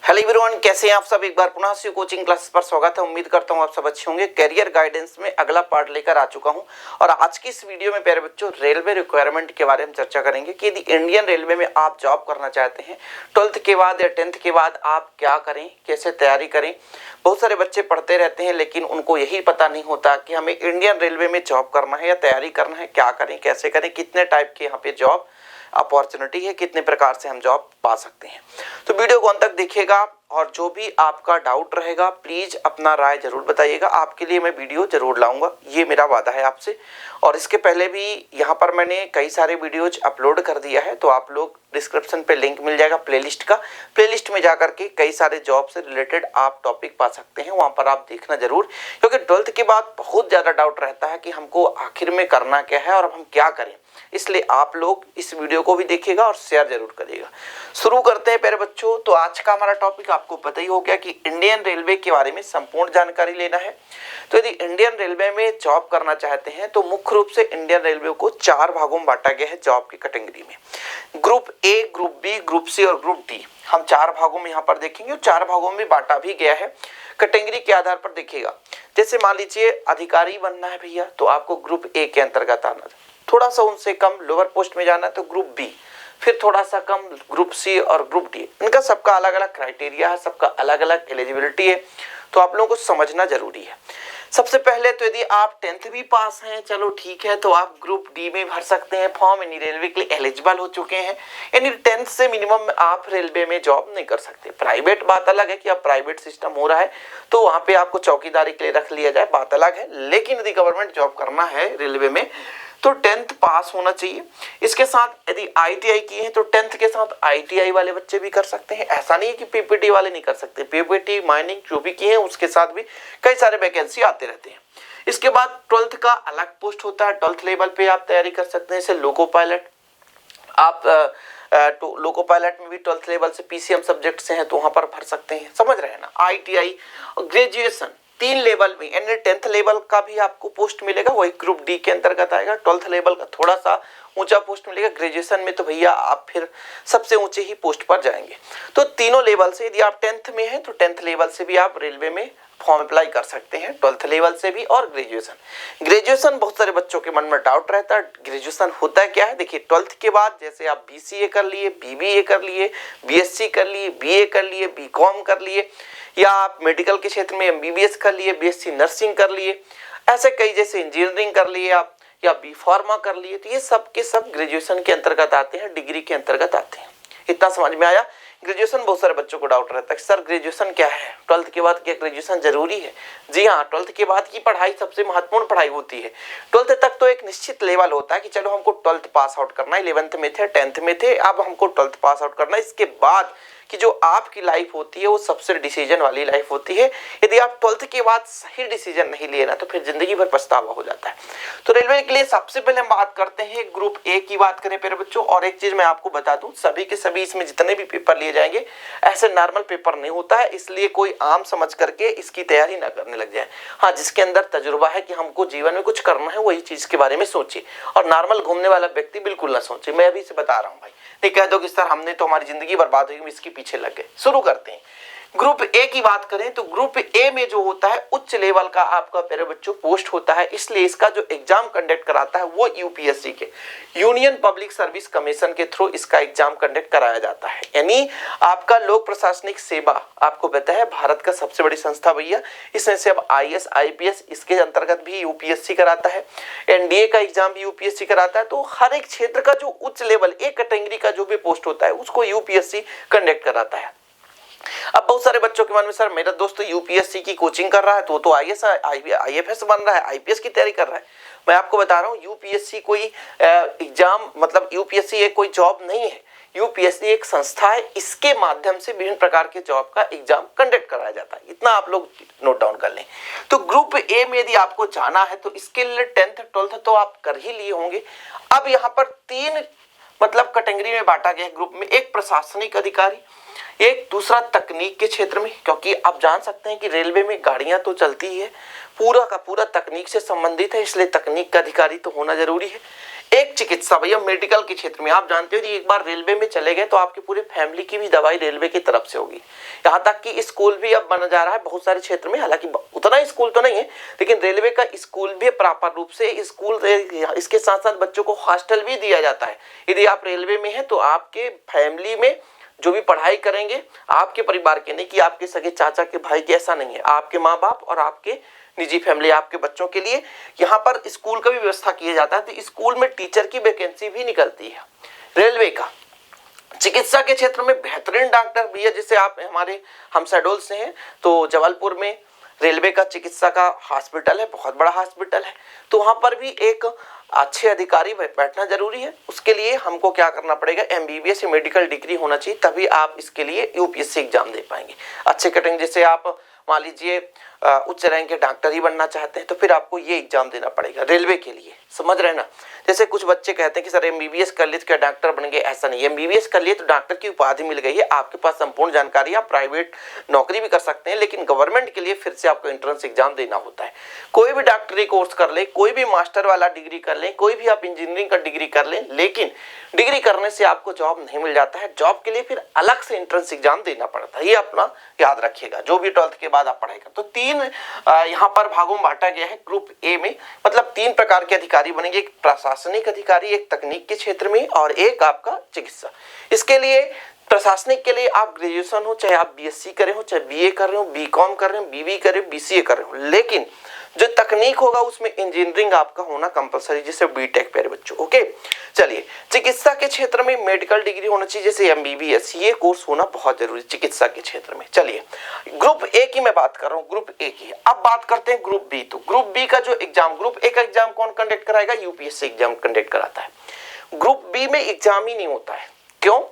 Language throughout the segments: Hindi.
हेलो एवरीवन, कैसे हैं आप सब। एक बार पुनः से कोचिंग क्लासेस पर स्वागत है। उम्मीद करता हूं आप सब अच्छे होंगे। करियर गाइडेंस में अगला पार्ट लेकर आ चुका हूं और आज की इस वीडियो में प्यारे बच्चों रेलवे रिक्वायरमेंट के बारे में चर्चा करेंगे कि यदि इंडियन रेलवे में आप जॉब करना चाहते हैं 12th के बाद या 10th के बाद आप क्या करें, कैसे तैयारी करें। बहुत सारे बच्चे पढ़ते रहते हैं लेकिन उनको यही पता नहीं होता कि हमें इंडियन रेलवे में जॉब करना है या तैयारी करना है, क्या करें, कैसे करें, कितने टाइप के यहाँ पे जॉब अपॉर्चुनिटी है, कितने प्रकार से हम जॉब पा सकते हैं। तो वीडियो को अंत तक देखिएगा और जो भी आपका डाउट रहेगा प्लीज अपना राय जरूर बताइएगा। आपके लिए मैं वीडियो जरूर लाऊंगा, ये मेरा वादा है आपसे। और इसके पहले भी यहाँ पर मैंने कई सारे वीडियोज अपलोड कर दिया है, तो आप लोग डिस्क्रिप्शन पे लिंक मिल जाएगा प्लेलिस्ट का। प्लेलिस्ट में जाकर के कई सारे जॉब से रिलेटेड आप टॉपिक पा सकते हैं, वहाँ पर आप देखना जरूर, क्योंकि 12th के बाद बहुत ज़्यादा डाउट रहता है कि हमको आखिर में करना क्या है और हम क्या करें। इसलिए आप लोग इस वीडियो को भी देखिएगा और शेयर जरूर करिएगा। शुरू करते हैं प्यारे बच्चों। तो आज का हमारा टॉपिक आपको पता ही हो गया कि इंडियन रेलवे के बारे में संपूर्ण जानकारी लेना है। तो यदि इंडियन रेलवे में जॉब करना चाहते हैं तो मुख्य रूप से इंडियन रेलवे को 4 भागों में बांटा गया है जॉब की कैटेगरी में। Group A, group B, group C और ग्रुप डी, हम 4 भागों में यहाँ पर देखेंगे और 4 भागों में बांटा भी गया है कैटेगरी के आधार पर। देखिएगा, जैसे मान लीजिए अधिकारी बनना है भैया तो आपको ग्रुप ए के अंतर्गत आना है। थोड़ा सा उनसे कम लोअर पोस्ट में जाना है तो ग्रुप बी, फिर थोड़ा सा कम ग्रुप सी और ग्रुप डी। इनका सबका अलग अलग क्राइटेरिया है, सबका अलग अलग एलिजिबिलिटी है, तो आप लोगों को समझना जरूरी है। सबसे पहले तो यदि आप 10th भी पास हैं, चलो ठीक है, तो आप ग्रुप डी में भर सकते हैं फॉर्म, यानी रेलवे के लिए एलिजिबल हो चुके हैं। यानी 10th से मिनिमम आप रेलवे में जॉब नहीं कर सकते। प्राइवेट बात अलग है कि अब प्राइवेट सिस्टम हो रहा है तो वहाँ पे आपको चौकीदारी के लिए रख लिया जाए, बात अलग है। लेकिन यदि गवर्नमेंट जॉब करना है रेलवे में तो 10th पास होना चाहिए। इसके साथ यदि ITI की है तो 10th के साथ ITI वाले बच्चे भी कर सकते हैं। ऐसा नहीं है कि PPT वाले नहीं कर सकते। PPT, माइनिंग जो भी किए हैं उसके साथ भी कई सारे वैकेंसी आते रहते हैं। इसके बाद 12th का अलग पोस्ट होता है, 12th लेवल पे आप तैयारी कर सकते हैं। जैसे लोको पायलट, आप तो लोको पायलट में भी 12th लेवल से PCM सब्जेक्ट से हैं तो वहां पर भर सकते हैं, समझ रहे हैं ना। ITI और ग्रेजुएशन 3 लेवल में, यानी 10th लेवल का भी आपको पोस्ट मिलेगा, वही ग्रुप डी के अंतर्गत आएगा। 12th लेवल का थोड़ा सा ऊंचा पोस्ट मिलेगा। ग्रेजुएशन में तो भैया आप फिर सबसे ऊंचे ही पोस्ट पर जाएंगे। तो तीनों लेवल से, यदि आप 10th में हैं तो 10th लेवल से भी आप रेलवे में फॉर्म अप्लाई कर सकते हैं, 12th लेवल से भी। और ग्रेजुएशन बहुत सारे बच्चों के मन में डाउट रहता है, ग्रेजुएशन होता है क्या है। देखिए, 12th के बाद जैसे आप BCA कर लिए, BBA कर लिए, BSc कर लिए, BA कर लिए, BCom कर लिए, या आप मेडिकल के क्षेत्र में MBBS कर लिए, BSc नर्सिंग कर लिए, ऐसे कई, जैसे इंजीनियरिंग कर लिए आप, या B फार्मा कर लिए, तो ये सब के सब ग्रेजुएशन के अंतर्गत आते हैं, डिग्री के अंतर्गत आते हैं। इतना समझ में आया। ग्रेजुएशन बहुत सारे बच्चों को डाउट रहता है, सर ग्रेजुएशन क्या है, 12th के बाद क्या ग्रेजुएशन जरूरी है। जी हाँ, 12th के बाद की पढ़ाई सबसे महत्वपूर्ण पढ़ाई होती है। 12th तक तो एक निश्चित लेवल होता है कि चलो हमको 12th पास आउट करना है, 11th में थे, 10th में थे, अब हमको 12th पास आउट करना है। इसके बाद कि जो आपकी लाइफ होती है वो सबसे डिसीजन वाली लाइफ होती है। यदि आप 12th के बाद सही डिसीजन नहीं लिए ना तो फिर जिंदगी भर पछतावा हो जाता है। तो रेलवे के लिए सबसे पहले हम बात करते हैं ग्रुप ए की बात करें प्यारे बच्चों। और एक चीज मैं आपको बता दूं, सभी के सभी इसमें जितने भी पेपर लिए जाएंगे ऐसे नॉर्मल पेपर नहीं होता है, इसलिए कोई आम समझ करके इसकी तैयारी ना करने लग जाए। हाँ, जिसके अंदर तजुर्बा है कि हमको जीवन में कुछ करना है वही चीज के बारे में सोचिए, और नॉर्मल घूमने वाला व्यक्ति बिल्कुल ना सोचे। मैं अभी से बता रहा हूँ भाई, नहीं कह दो कि सर हमने तो हमारी जिंदगी बर्बाद हुई, इसके पीछे लग गए। शुरू करते हैं। ग्रुप ए की बात करें तो ग्रुप ए में जो होता है उच्च लेवल का आपका प्यारे बच्चों पोस्ट होता है, इसलिए इसका जो एग्जाम कंडक्ट कराता है वो यूपीएससी के, यूनियन पब्लिक सर्विस कमीशन के थ्रू इसका एग्जाम कंडक्ट कराया जाता है। यानी आपका लोक प्रशासनिक सेवा, आपको पता है भारत का सबसे बड़ी संस्था भैया, इसमें से अब IAS IPS इसके अंतर्गत भी यूपीएससी कराता है, NDA का एग्जाम भी यूपीएससी कराता है। तो हर एक क्षेत्र का जो उच्च लेवल एक कैटेगरी का जो भी पोस्ट होता है उसको यूपीएससी कंडक्ट कराता है। अब बहुत सारे बच्चों के मन में, सर मेरा दोस्त यूपीएससी की कोचिंग कर रहा है तो IAS IFS बन रहा है, IPS की तैयारी कर रहा है। मैं आपको बता रहा हूँ यूपीएससी कोई एग्जाम, मतलब यूपीएससी एक कोई जॉब नहीं है, यूपीएससी एक संस्था है, इसके माध्यम से विभिन्न प्रकार के जॉब का एग्जाम कंडक्ट कराया जाता है। इतना आप लोग नोट डाउन कर लें। तो ग्रुप ए में यदि आपको जाना है तो इसके लिए 10th 12th तो आप कर ही लिए होंगे। अब यहाँ पर 3 मतलब कैटेगरी में बांटा गया ग्रुप में, एक प्रशासनिक अधिकारी, एक दूसरा तकनीक के क्षेत्र में, क्योंकि आप जान सकते हैं कि रेलवे में गाड़ियां तो चलती ही है, पूरा का पूरा तकनीक से संबंधित है, इसलिए तकनीक का अधिकारी तो होना जरूरी है। एक चिकित्सा, भैया मेडिकल के क्षेत्र में आप जानते हो कि एक बार रेलवे में चले गए तो आपकी पूरे फैमिली की भी दवाई रेलवे की तरफ से होगी। यहाँ तक कि स्कूल भी अब बना जा रहा है बहुत सारे क्षेत्र में, हालांकि उतना स्कूल तो नहीं है लेकिन रेलवे का स्कूल भी प्रॉपर रूप से स्कूल, इसके साथ साथ बच्चों को हॉस्टल भी दिया जाता है। यदि आप रेलवे में हैं तो आपके फैमिली में जो भी पढ़ाई करेंगे आपके परिवार के, नहीं कि आपके सगे चाचा के भाई के, ऐसा नहीं है, आपके माँ बाप और आपके निजी फैमिली, आपके बच्चों के लिए यहाँ पर स्कूल का भी व्यवस्था किया जाता है। तो स्कूल में टीचर की वैकेंसी भी निकलती है रेलवे का। चिकित्सा के क्षेत्र में बेहतरीन डॉक्टर भैया, जैसे आप हमारे हम शहडोल से हैं तो जबलपुर में रेलवे का चिकित्सा का हॉस्पिटल है, बहुत बड़ा हॉस्पिटल है, तो वहाँ पर भी एक अच्छे अधिकारी बैठना जरूरी है। उसके लिए हमको क्या करना पड़ेगा, MBBS मेडिकल डिग्री होना चाहिए, तभी आप इसके लिए UPSC एग्जाम दे पाएंगे। अच्छे कटेंगे, जैसे आप मान लीजिए उच्च रैंक के डॉक्टर ही बनना चाहते हैं तो फिर आपको ये एग्जाम देना पड़ेगा रेलवे के लिए, समझ रहे हैं ना। जैसे कुछ बच्चे कहते हैं कि सर MBBS कर लिए तो क्या डॉक्टर बन गए, ऐसा नहीं। MBBS कर लिए तो डॉक्टर की उपाधि मिल गई है, आपके पास संपूर्ण जानकारी, आप प्राइवेट नौकरी भी कर सकते हैं, लेकिन गवर्नमेंट के लिए फिर से आपको एंट्रेंस एग्जाम देना होता है। कोई भी डॉक्टरी कोर्स कर ले, कोई भी मास्टर वाला डिग्री कर लें, कोई भी आप इंजीनियरिंग का डिग्री कर लें, लेकिन डिग्री करने से आपको जॉब नहीं मिल जाता है। जॉब के लिए फिर अलग से एंट्रेंस एग्जाम देना पड़ता है, ये अपना याद रखिएगा जो भी 12th के बाद आप पढ़ाई कर। तो 3 यहाँ पर भागों में बांटा गया है ग्रुप ए में, मतलब 3 प्रकार के अधिकारी बनेंगे, एक प्रशासनिक अधिकारी, एक तकनीक के क्षेत्र में और एक आपका चिकित्सा। इसके लिए प्रशासनिक के लिए आप ग्रेजुएशन हो, चाहे आप BSc करे हो, चाहे BA कर रहे हो, BCom कर रहे हो, BB करे हो, BCA कर रहे हो, लेकिन जो तकनीक होगा उसमें इंजीनियरिंग आपका होना कंपलसरी, जैसे BTech प्यारे बच्चों। ओके, चलिए चिकित्सा के क्षेत्र में मेडिकल डिग्री होना चाहिए, जैसे MBBS, ये कोर्स होना बहुत जरूरी चिकित्सा के क्षेत्र में। चलिए ग्रुप ए की मैं बात कर रहा हूँ, ग्रुप ए की। अब बात करते हैं ग्रुप बी। तो ग्रुप बी का जो एग्जाम, ग्रुप ए का एग्जाम कौन कंडक्ट कराएगा, UPSC एग्जाम कंडक्ट कराता है। ग्रुप बी में एग्जाम ही नहीं होता है, क्यों?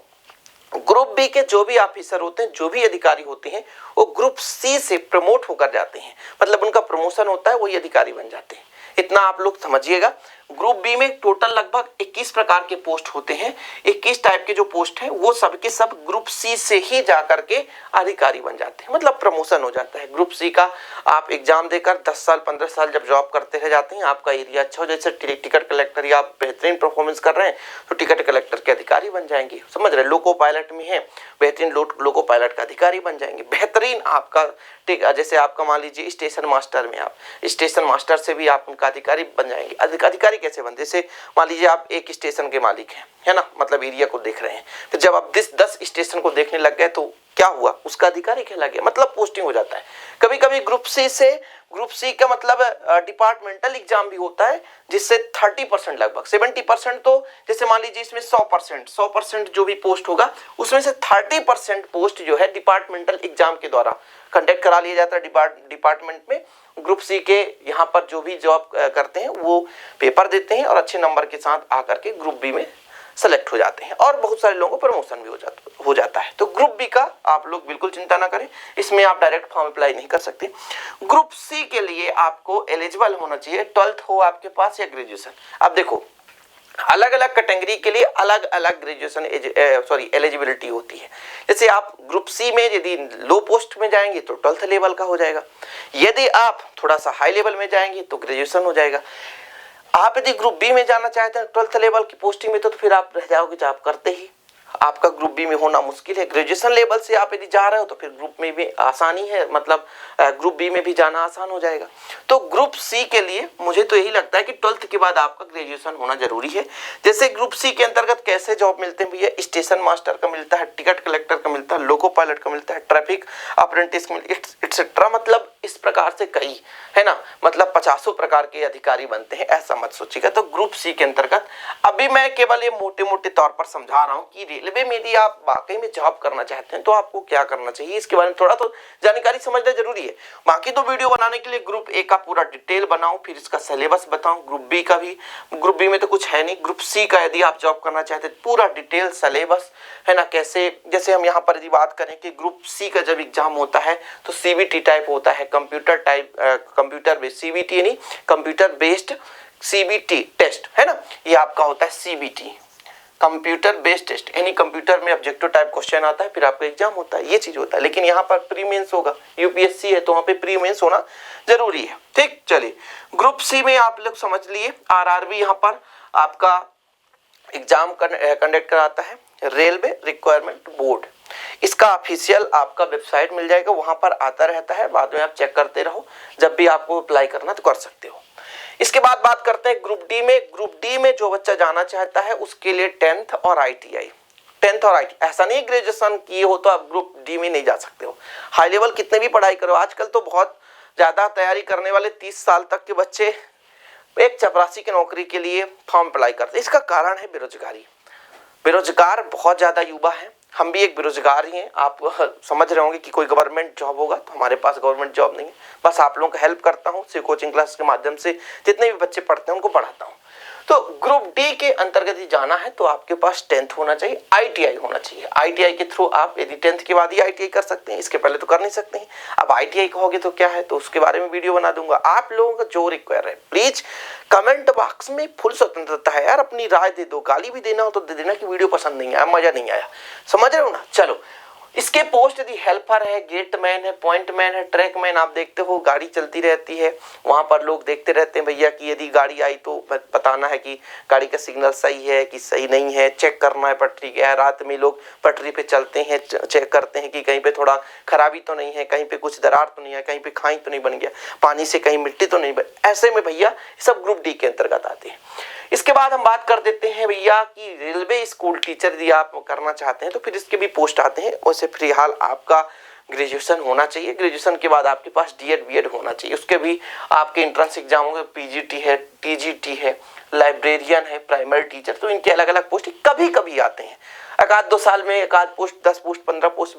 ग्रुप बी के जो भी ऑफिसर होते हैं, जो भी अधिकारी होते हैं, वो ग्रुप सी से प्रमोट होकर जाते हैं, मतलब उनका प्रमोशन होता है, वही अधिकारी बन जाते हैं। इतना आप लोग समझिएगा। ग्रुप बी में टोटल लगभग 21 प्रकार के पोस्ट होते हैं। 21 टाइप के जो पोस्ट हैं वो सब के सब ग्रुप सी से ही जा करके अधिकारी बन जाते हैं, मतलब प्रमोशन हो जाता है। ग्रुप सी का आप एग्जाम देकर 10 साल 15 साल जब जॉब करते रह जाते हैं, आपका एरिया अच्छा हो, जैसे टिकट कलेक्टर या आप बेहतरीन परफॉर्मेंस कर रहे हैं तो टिकट कलेक्टर के अधिकारी बन जाएंगे, समझ रहे। लोको पायलट में है, बेहतरीन लोको पायलट का अधिकारी बन जाएंगे। बेहतरीन आपका जैसे आपका मान लीजिए स्टेशन मास्टर में, आप स्टेशन मास्टर से भी आप उनका अधिकारी बन जाएंगे। अधिकारी कैसे बनते, जैसे मान लीजिए आप एक स्टेशन के मालिक हैं, है ना, मतलब एरिया को देख रहे हैं, तो जब आप 10 स्टेशन को देखने लग गए तो क्या हुआ, उसका अधिकारी कहला गया, मतलब पोस्टिंग हो जाता है। कभी कभी ग्रुप सी का मतलब डिपार्टमेंटल एग्जाम भी होता है, जिससे 30% लगभग 70%, तो जैसे मान लीजिए इसमें 100% जो भी पोस्ट होगा उसमें से 30% पोस्ट जो है डिपार्टमेंटल एग्जाम के द्वारा कंडक्ट करा लिया जाता है डिपार्टमेंट में। ग्रुप सी के यहाँ पर जो भी जॉब करते हैं वो पेपर देते हैं और अच्छे नंबर के साथ आकर के ग्रुप बी में सेलेक्ट हो जाते हैं, और बहुत सारे लोगों को प्रमोशन भी हो जाता है। तो ग्रुप बी का आप लोग बिल्कुल चिंता ना करें, इसमें आप डायरेक्ट फॉर्म अप्लाई नहीं कर सकते। ग्रुप सी के लिए आपको एलिजिबल होना चाहिए 12th हो आपके पास या ग्रेजुएशन। अब देखो अलग अलग कैटेगरी के लिए अलग अलग ग्रेजुएशन एलिजिबिलिटी होती है। जैसे आप ग्रुप सी में यदि लो पोस्ट में जाएंगे तो 12th लेवल का हो जाएगा, यदि आप थोड़ा सा हाई लेवल में जाएंगे तो ग्रेजुएशन हो जाएगा। आप यदि ग्रुप बी में जाना चाहते हैं 12th लेवल की पोस्टिंग में तो फिर आप रह जाओगे जॉब करते ही, आपका ग्रुप बी में होना मुश्किल है। ग्रेजुएशन लेवल से आप यदि जा रहे हो तो फिर ग्रुप में भी आसानी है, मतलब ग्रुप बी में भी जाना आसान हो जाएगा। तो ग्रुप सी के लिए मुझे तो यही लगता है कि 12th के बाद आपका ग्रेजुएशन होना जरूरी है। जैसे ग्रुप सी के अंतर्गत कैसे जॉब मिलते हैं भैया, स्टेशन मास्टर का मिलता है, टिकट कलेक्टर का मिलता है, लोको पायलट का मिलता है, ट्रैफिक अप्रेंटिस एक्सेट्रा, मतलब इस प्रकार से कई, है ना, मतलब 50 प्रकार के अधिकारी बनते हैं, ऐसा मत सोचिएगा। तो ग्रुप सी के अंतर्गत अभी मैं केवल ये मोटे मोटे तौर पर समझा रहा हूँ कि रेलवे में यदि आप वाकई में जॉब करना चाहते हैं तो आपको क्या करना चाहिए, इसके बारे में थोड़ा तो जानकारी समझना जरूरी है। बाकी तो वीडियो बनाने के लिए ग्रुप ए का पूरा डिटेल बनाऊं, फिर इसका सिलेबस बताऊं, ग्रुप बी का भी, ग्रुप बी में तो कुछ है नहीं, ग्रुप सी का यदि आप जॉब करना चाहते हैं पूरा डिटेल सिलेबस, है ना, कैसे, जैसे हम यहाँ पर यदि बात करें कि ग्रुप सी का जब एग्जाम होता है तो CBT टाइप होता है, कंप्यूटर बेस्ड CBT नहीं, कंप्यूटर बेस्ड CBT टेस्ट, है ना, ये आपका होता है CBT, कंप्यूटर बेस्ड टेस्ट, यानी कंप्यूटर में ऑब्जेक्टिव टाइप क्वेश्चन आता है, फिर आपका एग्जाम होता है, ये चीज होता है। लेकिन यहाँ पर प्री मेंस होगा, UPSC है तो वहाँ पे प्री मेंस होना जरूरी है। ठीक, चलिए ग्रुप सी में आप लोग समझ लिए RRB यहाँ पर आपका एग्जाम कंडक्ट कराता है रेलवे रिक्वायरमेंट बोर्ड। इसका ऑफिशियल आपका वेबसाइट मिल जाएगा, वहां पर आता रहता है, बाद में आप चेक करते रहो, जब भी आपको अप्लाई करना तो कर सकते हो। इसके बाद बात करते हैं ग्रुप डी में। ग्रुप डी में जो बच्चा जाना चाहता है उसके लिए 10th और ITI, 10th और ITI, ऐसा नहीं ग्रेजुएशन किए हो तो आप ग्रुप डी में नहीं जा सकते हो। हाई लेवल कितने भी पढ़ाई करो, आजकल तो बहुत ज्यादा तैयारी करने वाले 30 साल तक के बच्चे एक चपरासी की नौकरी के लिए फॉर्म अप्लाई करते हैं। इसका कारण है बेरोजगारी। बेरोजगार बहुत ज्यादा युवा है, हम भी एक बेरोजगार ही हैं। आप समझ रहे होंगे कि कोई गवर्नमेंट जॉब होगा, तो हमारे पास गवर्नमेंट जॉब नहीं है। बस आप लोगों को हेल्प करता हूँ, कोचिंग क्लास के माध्यम से जितने भी बच्चे पढ़ते हैं उनको पढ़ाता हूँ। तो ग्रुप डी के अंतर्गत ही जाना है तो आपके पास 10th होना चाहिए, ITI होना चाहिए। ITI के थ्रू आप यदि 10th के बाद ही ITI कर सकते हैं, इसके पहले तो कर नहीं सकते हैं। अब ITI कहोगे तो क्या है, तो उसके बारे में वीडियो बना दूंगा। आप लोगों का जो रिक्वायर है प्लीज कमेंट बॉक्स में फुल स्वतंत्रता है यार, अपनी राय दे दो। गाली भी देना हो तो दे देना कि वीडियो पसंद नहीं आया, मजा नहीं आया, समझ रहे हो ना। चलो, इसके पोस्ट यदि हेल्पर है, गेटमैन है, पॉइंटमैन है, ट्रैकमैन, आप देखते हो गाड़ी चलती रहती है, वहां पर लोग देखते रहते हैं भैया कि यदि गाड़ी आई तो बताना है कि गाड़ी का सिग्नल सही है कि सही नहीं है, चेक करना है पटरी क्या है। रात में लोग पटरी पे चलते हैं, चेक करते हैं कि कहीं पे थोड़ा खराबी तो नहीं है, कहीं पे कुछ दरार तो नहीं है, कहीं पे खाई तो नहीं बन गया, पानी से कहीं मिट्टी तो नहीं बन। ऐसे में भैया सब ग्रुप डी के अंतर्गत आते हैं। इसके बाद हम बात कर देते हैं भैया कि रेलवे स्कूल टीचर यदि आप करना चाहते हैं तो फिर इसके भी पोस्ट आते हैं। वैसे फिलहाल आपका ग्रेजुएशन होना चाहिए, ग्रेजुएशन के बाद आपके पास DED BED होना चाहिए। उसके भी आपके एंट्रेंस एग्जाम होंगे, PGT है, TGT है, लाइब्रेरियन है, प्राइमरी टीचर, तो इनके अलग अलग पोस्ट कभी कभी आते हैं। एक आध 2 साल में एक आध पोस्ट, 10 पोस्ट, 15 पोस्ट,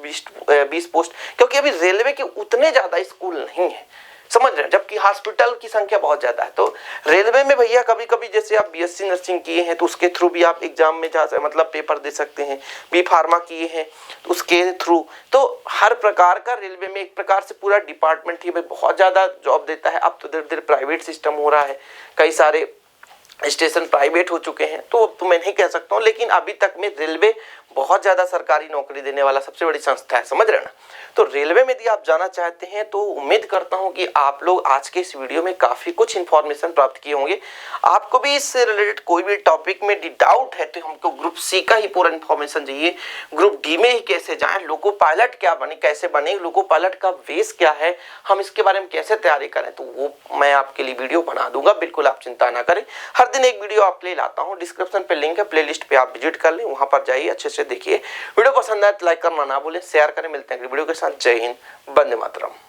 20 पोस्ट, क्योंकि अभी रेलवे के उतने ज्यादा स्कूल नहीं है, समझ रहे हैं, जबकि हॉस्पिटल की संख्या बहुत ज्यादा है। तो रेलवे में भैया कभी कभी जैसे आप BSc नर्सिंग किए हैं तो उसके थ्रू भी आप एग्जाम में जा मतलब पेपर दे सकते हैं। B फार्मा किए हैं तो उसके थ्रू, तो हर प्रकार का रेलवे में एक प्रकार से पूरा डिपार्टमेंट ही बहुत ज्यादा जॉब देता है। अब तो धीरे धीरे प्राइवेट सिस्टम हो रहा है, कई सारे स्टेशन प्राइवेट हो चुके हैं, तो मैं नहीं कह सकता हूँ, लेकिन अभी तक में रेलवे बहुत ज्यादा सरकारी नौकरी देने वाला सबसे बड़ी संस्था है, समझ रहे ना। तो रेलवे में यदि आप जाना चाहते हैं तो उम्मीद करता हूं कि आप लोग आज के इस वीडियो में काफी कुछ इंफॉर्मेशन प्राप्त किए होंगे। आपको भी इससे रिलेटेड कोई भी टॉपिक में डाउट है तो हमको ग्रुप सी का ही पूरा इंफॉर्मेशन चाहिए। ग्रुप डी में ही कैसे जाएं, लोको पायलट क्या बने, कैसे बने, लोको पायलट का बेस क्या है, हम इसके बारे में कैसे तैयारी करें, तो वो मैं आपके लिए वीडियो बना दूंगा, बिल्कुल आप चिंता ना करें। हर दिन एक वीडियो आपके लिए लाता हूँ, डिस्क्रिप्शन पे लिंक है, प्लेलिस्ट पे आप विजिट कर लें, वहां पर जाइए, अच्छे से देखिए। वीडियो पसंद आए तो लाइक करना ना भूलें, शेयर करें। मिलते हैं वीडियो के साथ। जय हिंद, वंदे मातरम।